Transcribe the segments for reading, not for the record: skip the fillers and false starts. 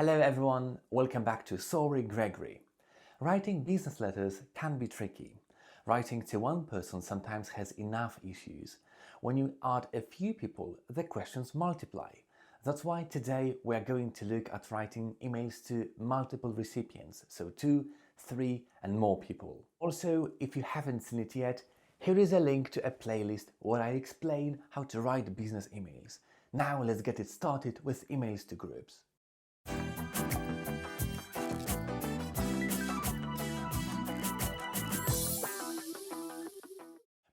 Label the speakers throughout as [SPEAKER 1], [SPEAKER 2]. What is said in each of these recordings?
[SPEAKER 1] Hello everyone, welcome back to Sorry Gregory. Writing business letters can be tricky. Writing to one person sometimes has enough issues. When you add a few people, the questions multiply. That's why today we are going to look at writing emails to multiple recipients, so 2, 3 and more people. Also, if you haven't seen it yet, here is a link to a playlist where I explain how to write business emails. Now let's get it started with emails to groups.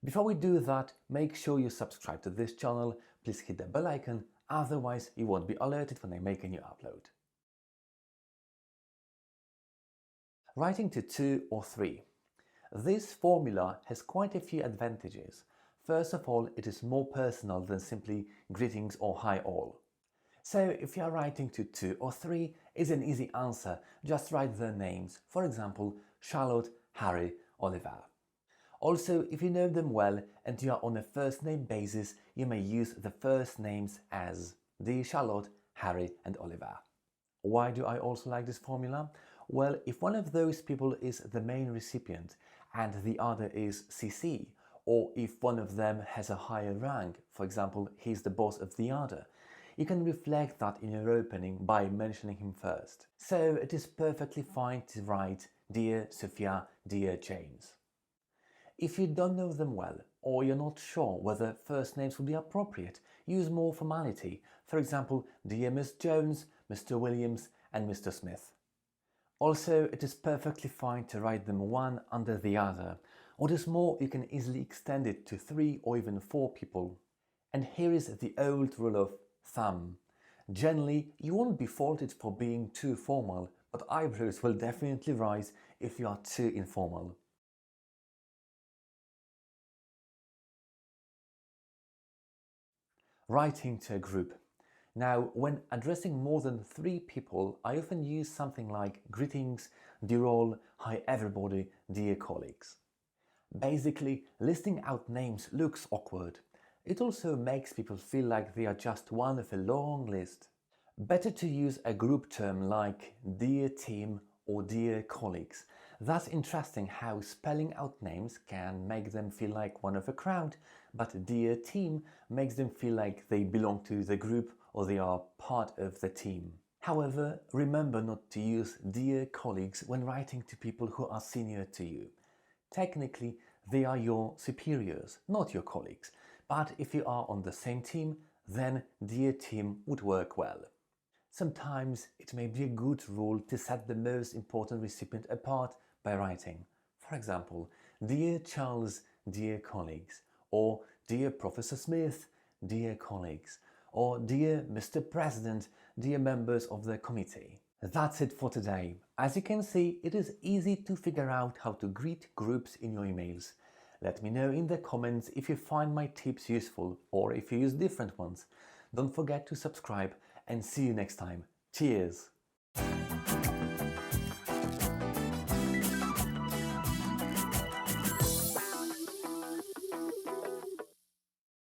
[SPEAKER 1] Before we do that, make sure you subscribe to this channel, please hit the bell icon, otherwise you won't be alerted when I make a new upload. Writing to 2 or 3. This formula has quite a few advantages. First of all, it is more personal than simply greetings or hi all. So if you are writing to 2 or 3, it's an easy answer, just write their names, for example, Charlotte, Harry, Oliver. Also, if you know them well and you are on a first name basis, you may use the first names as Dear Charlotte, Harry and Oliver. Why do I also like this formula? Well, if one of those people is the main recipient and the other is CC, or if one of them has a higher rank, for example, he's the boss of the other, you can reflect that in your opening by mentioning him first. So it is perfectly fine to write Dear Sophia, Dear James. If you don't know them well, or you're not sure whether first names will be appropriate, use more formality, for example, Dear Miss Jones, Mr. Williams and Mr. Smith. Also, it is perfectly fine to write them one under the other. What is more, you can easily extend it to 3 or even 4 people. And here is the old rule of thumb. Generally, you won't be faulted for being too formal, but eyebrows will definitely rise if you are too informal. Writing to a group. Now, when addressing more than 3 people, I often use something like greetings, dear all, hi everybody, dear colleagues. Basically, listing out names looks awkward. It also makes people feel like they are just one of a long list. Better to use a group term like dear team or dear colleagues. That's interesting how spelling out names can make them feel like one of a crowd, but dear team makes them feel like they belong to the group or they are part of the team. However, remember not to use dear colleagues when writing to people who are senior to you. Technically, they are your superiors, not your colleagues, but if you are on the same team, then dear team would work well. Sometimes it may be a good rule to set the most important recipient apart by writing, for example, Dear Charles, dear colleagues, or Dear Professor Smith, dear colleagues, or Dear Mr. President, dear members of the committee. That's it for today. As you can see, it is easy to figure out how to greet groups in your emails. Let me know in the comments if you find my tips useful or if you use different ones. Don't forget to subscribe and see you next time. Cheers!